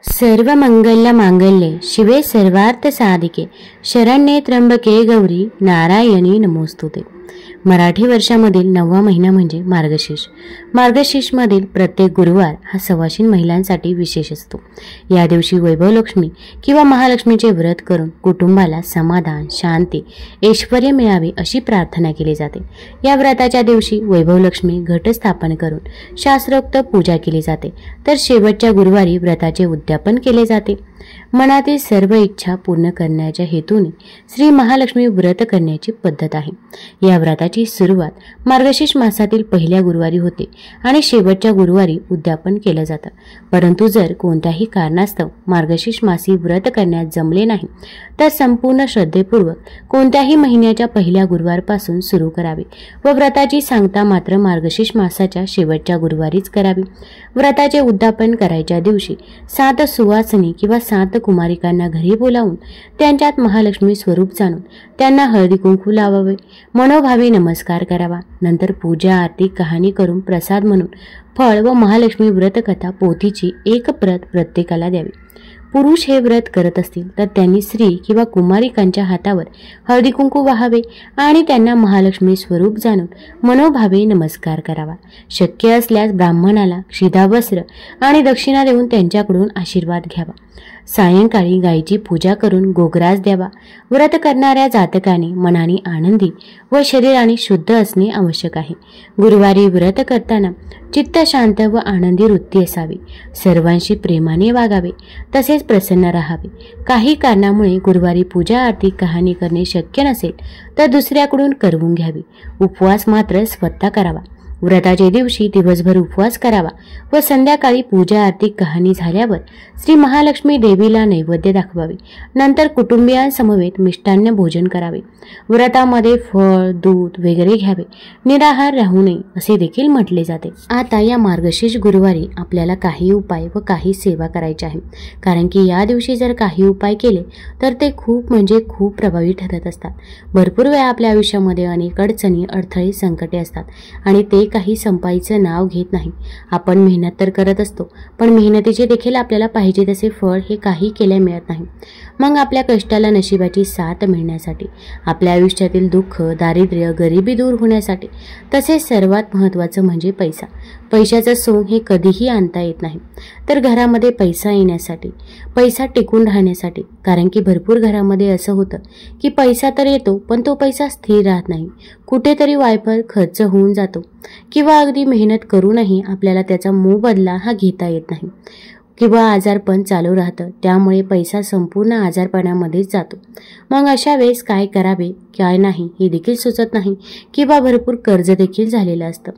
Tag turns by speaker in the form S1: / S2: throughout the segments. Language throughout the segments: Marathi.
S1: सर्व मंगल मांगल्ये शिवे सर्वार्थ साधिके शरण्ये त्र्यंबके गौरी नारायणी नमोस्तुते। मराठी वर्षामधील 9वा महिना म्हणजे मार्गशीर्ष। मार्गशीर्षमधील प्रत्येक गुरुवार हा सवाशीण महिलांसाठी विशेष असतो। या दिवशी वैभवलक्ष्मी किंवा महालक्ष्मीचे व्रत करून कुटुंबाला समाधान, शांती, ऐश्वर्य मिळावे अशी प्रार्थना केली जाते। या व्रताच्या दिवशी वैभवलक्ष्मी घट स्थापन करून शास्त्रोक्त पूजा केली जाते, तर शेवटच्या गुरुवारी व्रताचे उद्यापन केले जाते। मनातील सर्व इच्छा पूर्ण करण्याच्या हेतूने श्री महालक्ष्मी व्रत करण्याची पद्धत आहे। या व्रताची सुरुवात मार्गशीर्ष मासातील पहिल्या गुरुवारी होते आणि शेवटच्या गुरुवारी उद्यापन केलं जातं। परंतु जर कोणत्याही कारणास्तव मार्गशीर्ष मासी व्रत करण्यास जमले नाही तर संपूर्ण श्रद्धेपूर्वक कोणत्याही महिन्याच्या पहिल्या गुरुवारपासून सुरू करावे व व्रताची सांगता मात्र मार्गशीर्ष मासाच्या शेवटच्या गुरुवारीच करावी। व्रताचे उद्यापन करायच्या दिवशी 7 सुवासिनी किंवा 7 कुमारिकांना घरी बोलावून त्यांच्यात महालक्ष्मी स्वरूप जाणून त्यांना हळदी कुंकू लावावे, मनोभावे नमस्कार करावा। नंतर पूजा, आरती, कहाणी करून प्रसाद म्हणून फळ व महालक्ष्मी व्रतकथा पोथीची एक प्रत प्रत्येकाला द्यावी। पुरुष हे व्रत करत असतील तर त्यांनी स्त्री किंवा कुमारिकांच्या हातावर हळदी कुंकू वाहावे आणि त्यांना महालक्ष्मी स्वरूप जाणून मनोभावे नमस्कार करावा। शक्य असल्यास ब्राह्मणाला क्षिधावस्त्र आणि दक्षिणा देऊन त्यांच्याकडून आशीर्वाद घ्यावा। सायंकाळी गायीची पूजा करून गोग्रास द्यावा। व्रत करणाऱ्या जातकाने मनाने आनंदी व शरीराने शुद्ध असणे आवश्यक आहे। गुरुवारी व्रत करताना चित्त शांत व आनंदी वृत्ती असावी। सर्वांशी प्रेमाने वागावे, तसेच प्रसन्न राहावे। काही कारणामुळे गुरुवारी पूजा, आरती, कहाणी करणे शक्य नसेल तर दुसऱ्याकडून करवून घ्यावी। उपवास मात्र स्वतः करावा। व्रताच्या दिवशी दिवसभर उपवास करावा व संध्याकाळी पूजा, आरती, कहाणी झाल्यावर श्री महालक्ष्मी देवीला नैवेद्य दाखवावे। नंतर कुटुंबियांसमवेत मिष्टान्न भोजन करावे। व्रतामध्ये फळ, दूध वगैरे घ्यावे। निराहार राहू नये असे देखील म्हटले जाते। आता या मार्गशीर्ष गुरुवारी आपल्याला काही उपाय व काही सेवा करायची आहे, कारण की या दिवशी जर काही उपाय केले तर ते खूप खूप प्रभावी ठरत असतात। भरपूर वेळा आपल्या आयुष्यामध्ये अनेक अडचणी, अडथळे, संकटे असतात आणि ते काही संपायचं नाव घेत नाही। आपण मेहनत तर करत असतो, पण मेहनतीचे देखील आपल्याला पाहिजे तसे फळ हे काही केल्या मिळत नाही। मग आपल्या कष्टाला नशिबाची साथ मिळण्यासाठी, आपल्या आयुष्यातील दुःख, दारिद्र्य, गरिबी दूर होण्यासाठी, तसेच सर्वात महत्त्वाचं म्हणजे पैसा। पैशाचं सोंग हे कधीही आणता येत नाही, तर घरामध्ये पैसा येण्यासाठी, पैसा टिकून राहण्यासाठी, कारण की भरपूर घरामध्ये असं होतं की पैसा तर येतो पण तो पैसा स्थिर राहत नाही, कुठेतरी वायफळ खर्च होऊन जातो किंवा अगदी मेहनत करूनही आपल्याला त्याचा मोबदला हा घेता येत नाही किंवा आजारपण चालू राहतं, त्यामुळे पैसा संपूर्ण आजारपणामध्येच जातो। मग अशा वेळेस काय करावे, काय नाही हे देखील सुचत नाही किंवा भरपूर कर्ज देखील झालेलं असतं।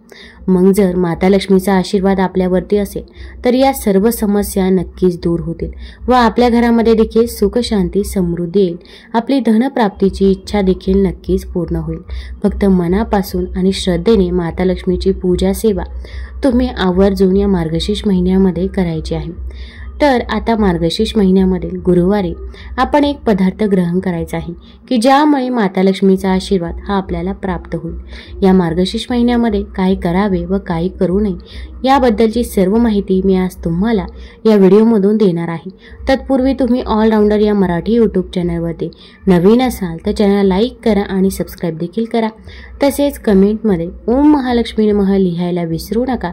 S1: मग जर माता लक्ष्मीचा आशीर्वाद आपल्यावरती असेल तर या सर्व समस्या नक्कीच दूर होतील व आपल्या घरामध्ये देखील सुख, शांती, समृद्धी येईल। आपली धनप्राप्तीची इच्छा देखील नक्कीच पूर्ण होईल। फक्त मनापासून आणि श्रद्धेने माता लक्ष्मीची पूजा, सेवा तुम्ही आवर्जून या मार्गशीर्ष महिन्यामध्ये करायची आहे। तर आता मार्गशीर्ष महिन्यामधील गुरुवारी आपण एक पदार्थ ग्रहण करायचा आहे की ज्यामुळे माता लक्ष्मीचा आशीर्वाद हा आपल्याला प्राप्त होईल। या मार्गशीर्ष महिन्यामध्ये काय करावे व काय करू नये याबद्दलची सर्व माहिती मी आज तुम्हाला या व्हिडिओमधून देणार आहे। तत्पूर्वी तुम्ही ऑलराऊंडर या मराठी यूट्यूब चॅनलवरती नवीन असाल तर चॅनल लाईक करा आणि सबस्क्राईब देखील करा। तसेच कमेंटमध्ये ओम महालक्ष्मी नमः लिहायला विसरू नका,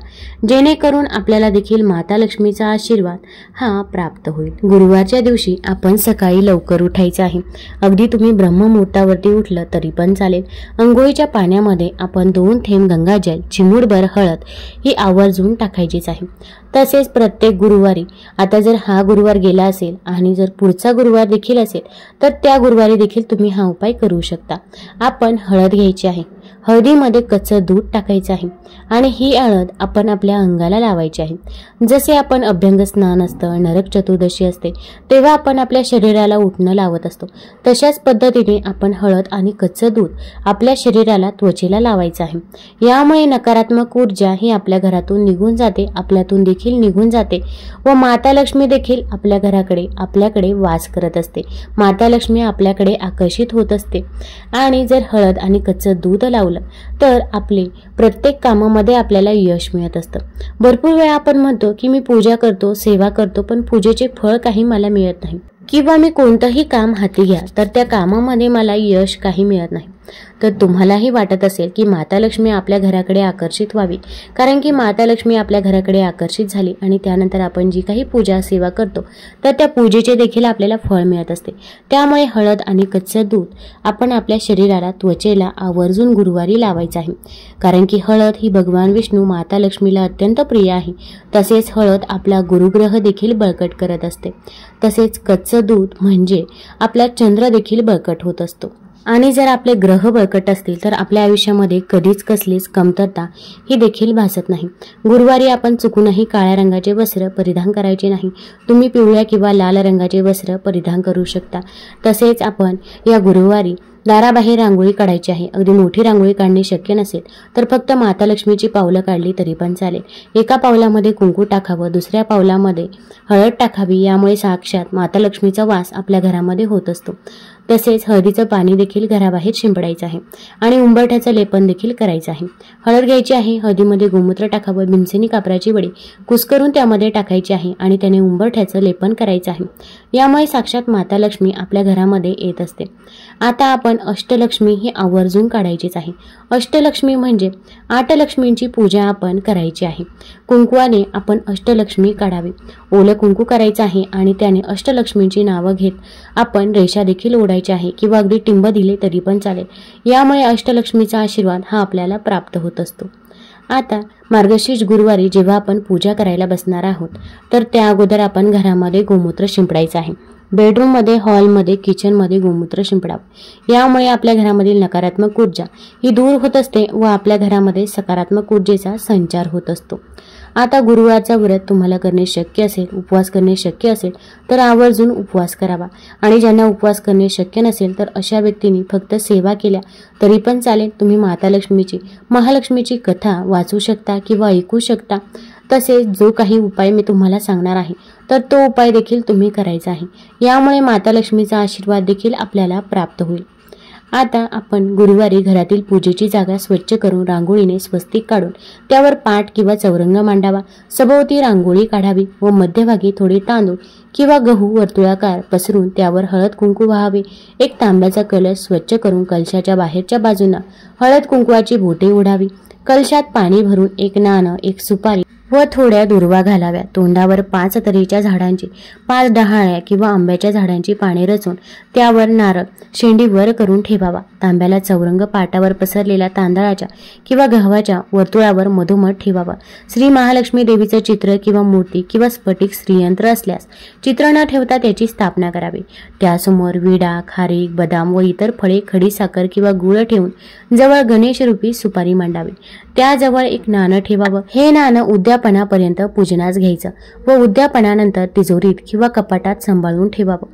S1: जेणेकरून आपल्याला देखील माता लक्ष्मीचा आशीर्वाद हा प्राप्त होईल। गुरुवारच्या दिवशी आपण सकाळी लवकर उठायचे आहे। अगदी तुम्ही ब्रह्ममुहूर्तावरती उठलं तरी पण चालेल। अंघोळीच्या पाण्यामध्ये आपण 2 थेंब गंगाजल, चिमूटभर हळद ही आवर्जून टाकायचीच आहे। तसेच प्रत्येक गुरुवारी, आता जर हा गुरुवार गेला असेल आणि जर पुढचा गुरुवार देखील असेल तर त्या गुरुवारी देखील तुम्ही हा उपाय करू शकता। आपण हळद घ्यायची आहे, हळदीमध्ये कच्चं दूध टाकायचं आहे आणि ही हळद आपण आपल्या अंगाला लावायची आहे। जसे आपण अभ्यंग स्नान असतं, नरक चतुर्दशी असते तेव्हा आपण आपल्या शरीराला उठणं लावत असतो, तशाच पद्धतीने आपण हळद आणि कच्चं दूध आपल्या शरीराला, त्वचेला लावायचं आहे। यामुळे नकारात्मक ऊर्जा ही आपल्या घरातून निघून जाते, आपल्यातून देखील निघून जाते व माता लक्ष्मी देखील आपल्या घराकडे, आपल्याकडे वास करत असते। माता लक्ष्मी आपल्याकडे आकर्षित होत असते। आणि जर हळद आणि कच्चं दूध लावलं केलं तर आपले प्रत्येक कामामध्ये आपल्याला यश मिळत असतं. भरपूर वेळा आपण म्हणतो की मी पूजा करतो, सेवा करतो, पण पूजेचे फळ काही मला मिळत नाही, किंवा मी कोणतंही काम हाती घ्या तर त्या कामामध्ये मला यश काही मिळत नाही. तर तुम्हालाही वाटत असेल की माता लक्ष्मी आपल्या घराकडे आकर्षित व्हावी, कारण की माता लक्ष्मी आपल्या घराकडे आकर्षित झाली आणि त्यानंतर आपण जी काही पूजा सेवा करतो तर त्या पूजेचे देखील आपल्याला फळ मिळत असते. त्यामुळे हळद आणि कच्चं दूध आपण आपल्या शरीराला, त्वचेला आवर्जून गुरुवारी लावायचं आहे, कारण की हळद ही भगवान विष्णू माता लक्ष्मीला अत्यंत प्रिय आहे. तसेच हळद आपला गुरुग्रह देखील बळकट करत असते. तसेच कच्चं दूध म्हणजे आपला चंद्र देखील बळकट होत असतो. आणि जर आपले ग्रह बळकट असतील तर आपल्या आयुष्यामध्ये कधीच कसलीच कमतरता ही देखील भासत नाही. गुरुवारी आपण चुकूनही काळ्या रंगाचे वस्त्र परिधान करायचे नाही. तुम्ही पिवळ्या किंवा लाल रंगाचे वस्त्र परिधान करू शकता. तसेच आपण या गुरुवारी दाराबाहेर रांगोळी काढायची आहे. अगदी मोठी रांगोळी काढणे शक्य नसेल तर फक्त माता लक्ष्मीची पावलं काढली तरी पण चालेल. एका पावलामध्ये कुंकू टाकावं, दुसऱ्या पावलामध्ये हळद टाकावी. यामुळे साक्षात माता लक्ष्मीचा वास आपल्या घरामध्ये होत असतो. तसेच हळदीचं पाणी देखील घराबाहेर शिंपडायचं आहे आणि उंबरठ्याचं लेपन देखील करायचं आहे. हळद घ्यायची आहे, हळदीमध्ये गोमूत्र टाकावं, भीमसेनी कापराची वडी कुस्करून त्यामध्ये टाकायची आहे आणि त्याने उंबरठ्याचं लेपन करायचं आहे. यामुळे साक्षात माता लक्ष्मी आपल्या घरामध्ये येत असते. आता आपण अष्टलक्ष्मी ही आवर्जून काढायचीच आहे. अष्टलक्ष्मी म्हणजे 8 लक्ष्मींची पूजा आपण करायची आहे. कुंकवाने आपण अष्टलक्ष्मी काढावी. ओलं कुंकू करायचं आहे आणि त्याने अष्टलक्ष्मींची नावं घेत आपण रेषा देखील ओढायची आहे किंवा अगदी टिंब दिले तरी पण चालेल. यामुळे अष्टलक्ष्मीचा आशीर्वाद हा आपल्याला प्राप्त होत असतो. आता मार्गशीर्ष गुरुवारी जेव्हा आपण पूजा करायला बसणार आहोत तर त्या अगोदर आपण घरामध्ये गोमूत्र शिंपडायचं आहे. बेडरूममध्ये, हॉलमध्ये, किचनमध्ये गोमूत्र शिंपडावं. यामुळे आपल्या घरामधील नकारात्मक ऊर्जा ही दूर होत असते व आपल्या घरामध्ये सकारात्मक ऊर्जेचा संचार होत असतो. आता गुरुवारचा व्रत तुम्हाला करणे शक्य असेल, उपवास करणे शक्य असेल तर आवर्जून उपवास करावा. आणि ज्यांना उपवास करणे शक्य नसेल तर अशा व्यक्तींनी फक्त सेवा केल्या तरी पण चालेल. तुम्ही माता लक्ष्मीची, महालक्ष्मीची कथा वाचू शकता किंवा ऐकू शकता. तसेच जो काही उपाय मी तुम्हाला सांगणार आहे तर तो उपाय देखील तुम्ही करायचा आहे. यामुळे माता लक्ष्मीचा आशीर्वाद देखील आपल्याला प्राप्त होईल. आता आपण गुरुवारी घरातील पूजेची जागा स्वच्छ करून रांगोळीने स्वस्तिक काढून त्यावर पाट किंवा चौरंग मांडावा. सभोवती रांगोळी काढावी व मध्यभागी थोडे तांदूळ किंवा गहू वर्तुळाकार पसरून त्यावर हळद कुंकू व्हावे. एक तांब्याचा कलश स्वच्छ करून कलशाच्या बाहेरच्या बाजूला हळद कुंकवाची बोटे ओढावी. कलशात पाणी भरून एक नाणं, एक सुपारी व थोड्या दुर्वा घालाव्या. तोंडावर 5 तऱ्हेच्या झाडांची, 5 डहाळ्या किंवा आंब्याच्या झाडांची पाने रचून त्यावर नारळ शेंडी वर करून ठेवावा. तांब्याला चौरंग पाटावर पसरलेल्या तांदळाच्या किंवा गव्हाच्या वर्तुळावर मधोमध ठेवावा. श्री महालक्ष्मी देवीचं चित्र किंवा मूर्ती किंवा स्फटिक श्रीयंत्र असल्यास चित्र न ठेवता त्याची स्थापना करावी. त्यासमोर विडा, खारीक, बदाम व इतर फळे, खडीसाखर किंवा गुळ ठेवून जवळ गणेश रूपी सुपारी मांडावी. त्याजवळ एक नाणं ठेवावं. हे नाणं उद्यापनापर्यंत पूजनास घ्यायचं व उद्यापनानंतर तिजोरीत किंवा कपाटात सांभाळून ठेवावं.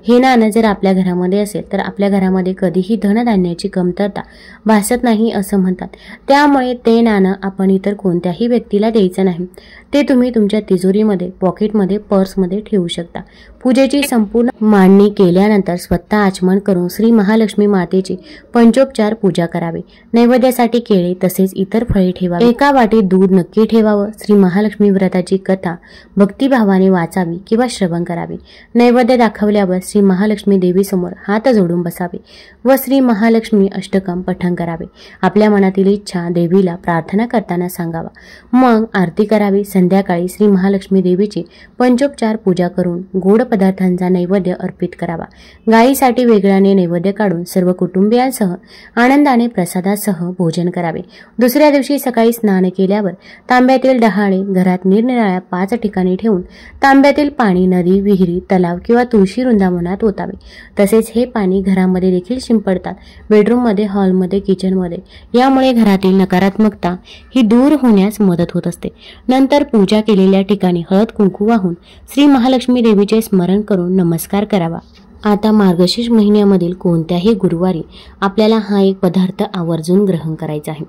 S1: हे नाणं जर आपल्या घरामध्ये असेल तर आपल्या घरामध्ये कधीही धनधान्याची कमतरता भासत नाही असं म्हणतात. त्यामुळे ते नाणं आपण इतर कोणत्याही व्यक्तीला द्यायचं नाही. ते तुम्ही तुमच्या तिजोरीमध्ये, पॉकेटमध्ये, पर्समध्ये ठेवू शकता. पूजेची संपूर्ण मांडणी केल्यानंतर स्वतः आचमन करून श्री महालक्ष्मी मातेची पंचोपचार पूजा करावी. नैवेद्यासाठी केळे तसेच इतर फळे ठेवावी. एका वाटीत दूध नक्की ठेवावं. श्री महालक्ष्मी व्रताची कथा भक्तिभावाने वाचावी किंवा श्रवण करावी. नैवेद्य दाखवल्यावर श्री महालक्ष्मी देवीसमोर हात जोडून बसावे व श्री महालक्ष्मी अष्टकम पठण करावे. आपल्या मनातील इच्छा देवीला प्रार्थना करताना सांगावा. मग आरती करावी. संध्याकाळी श्री महालक्ष्मी देवीची पंचोपचार पूजा करून गोड पदार्थांचा नैवेद्य अर्पित करावा. गायीसाठी वेगळ्याने नैवेद्य काढून सर्व कुटुंबियांसह आनंदाने प्रसादासह भोजन करावे. दुसऱ्या दिवशी सकाळी स्नान केल्यावर तांब्यातील डहाळे घरात निरनिराळ्या 5 ठिकाणी ठेवून तांब्यातील पाणी नदी, विहिरी, तलाव किंवा तुळशी वृंदावनात ओतावे. तसेच हे पाणी घरामध्ये देखील शिंपडतात. बेडरूममध्ये, हॉलमध्ये, किचनमध्ये. यामुळे घरातील नकारात्मकता ही दूर होण्यास मदत होत असते. नंतर पूजा केलेल्या ठिकाणी हळद कुंकू वाहून श्री महालक्ष्मी देवीचे स्मरण करून नमस्कार करावा. आता मार्गशीर्ष महिन्यामधील कोणत्याही गुरुवारी आपल्याला हा एक पदार्थ आवर्जून ग्रहण करायचा आहे,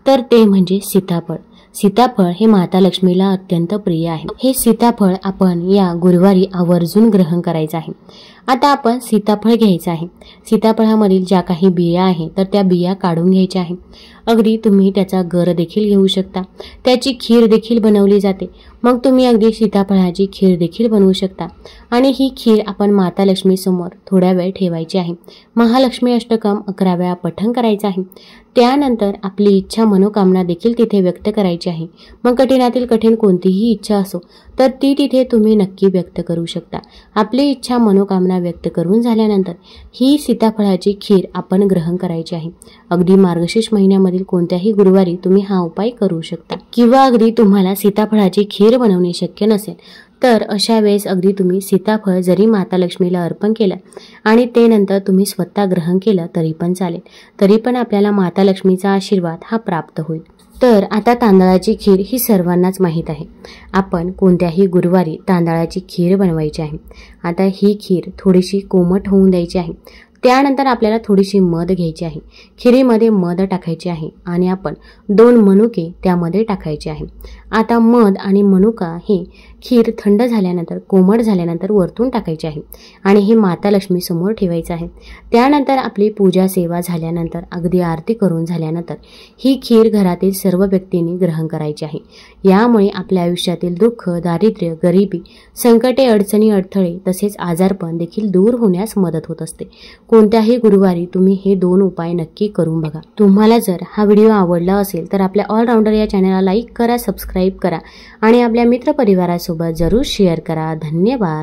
S1: तर ते म्हणजे सीताफळ. सीताफळ हे माता लक्ष्मीला अत्यंत प्रिय आहे. हे सीताफळ आपण या गुरुवारी आवर्जून ग्रहण करायचं आहे. आता आपण सीताफळ घ्यायचं आहे। सीताफळामधील ज्या काही बिया आहेत तर त्या बिया काढून घ्यायच्या आहे। अगदी तुम्ही त्याचा गर देखील घेऊ शकता, त्याची खीर देखील बनवली जाते। मग तुम्ही अगदी सीताफळाची खीर देखील बनवू शकता आणि ही खीर आपण माता लक्ष्मी समोर थोड्या वेळ ठेवायची आहे। महालक्ष्मी अष्टकम 11 वेळा पठण करायचं आहे। त्यानंतर आपली इच्छा मनोकामना देखील तिथे व्यक्त करायची आहे। मग कठीणातील कठीण कोणतीही इच्छा असो तर ती तिथे तुम्ही नक्की व्यक्त करू शकता। आपली इच्छा मनोकामना व्यक्त करून झाल्यानंतर ही सीताफळाची खीर आपण ग्रहण करायची आहे। अगदी मार्गशीर्ष महिन्यामधील कोणत्याही गुरुवारी तुम्ही हा उपाय करू शकता, किंवा अगदी तुम्हाला सीताफळाची खीर बनवणे शक्य नसेल तर अशा वेळेस अगदी तुम्ही सीताफळ जरी माता लक्ष्मीला अर्पण केलं आणि ते नंतर तुम्ही स्वतः ग्रहण केलं तरी पण चालेल, तरी पण आपल्याला माता लक्ष्मीचा आशीर्वाद हा प्राप्त होईल। तर आता तांदळाची खीर ही सर्वांनाच माहीत आहे। आपण कोणत्याही गुरुवारी तांदळाची खीर बनवायची आहे। आता ही खीर थोडीशी कोमट होऊन द्यायची आहे। त्यानंतर आपल्याला थोडीशी मध घ्यायची आहे। खिरीमध्ये मध टाकायची आहे आणि आपण 2 मनुके त्यामध्ये टाकायचे आहे। आता मध आणि मनुका हे खीर थंड झाल्यानंतर कोमट झाल्यानंतर वरतून टाकायचे आहे आणि हे माता लक्ष्मी समोर ठेवायचं आहे। त्यानंतर आपली पूजा सेवा झाल्यानंतर अगदी आरती करून झाल्यानंतर ही खीर घरातील सर्व व्यक्तींनी ग्रहण करायची आहे। यामुळे आपल्या आयुष्यातील दुःख, दारिद्र्य, गरिबी, संकटे, अडचणी, अडथळे तसेच आजारपण देखील दूर होण्यास मदत होत असते। कोणत्याही गुरुवारी तुम्ही हे 2 उपाय नक्की करून बघा। तुम्हाला जर हा व्हिडिओ आवडला असेल तर आपल्या ऑलराऊंडर या चॅनलला लाईक करा, सबस्क्राईब करा आणि आपल्या मित्रपरिवारासोबत जरूर शेअर करा। धन्यवाद।